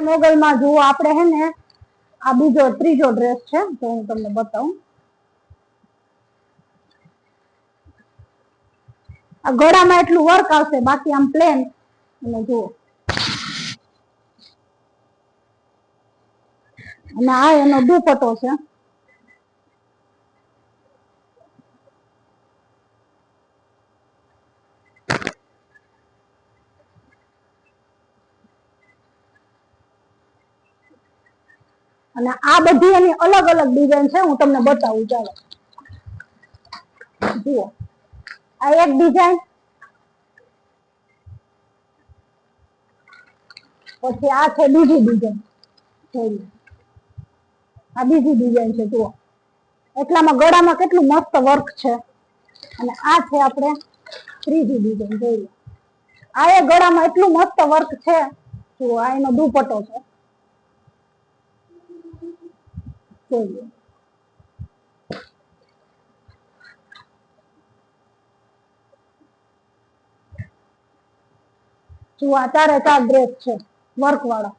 મોગલ માં જુઓ આપણે હે ને આ બીજો ત્રીજો ડ્રેસ છે તો હું તમને બતાવું. આ ગળામાં એટલું વર્ક આવશે, બાકી આમ પ્લેન. અને જુઓ અને આ એનો દુપટ્ટો છે. અને આ બધી એની અલગ અલગ ડિઝાઇન છે, હું તમને બતાવું. ચાલો જુઓ, આ એક ડિઝાઇન, પછી આ છે બીજી ડિઝાઇન. આ બીજી ડિઝાઇન છે જુઓ, એટલામાં ગળામાં કેટલું મસ્ત વર્ક છે. અને આ છે આપણે ત્રીજી ડિઝાઇન. જોઈ લો, આ એ ગળામાં એટલું મસ્ત વર્ક છે. જુઓ, આ એનો દુપટ્ટો છે. જોઈ લો, જુઓ આ 4 ડ્રેસ છે વર્ક વાળા.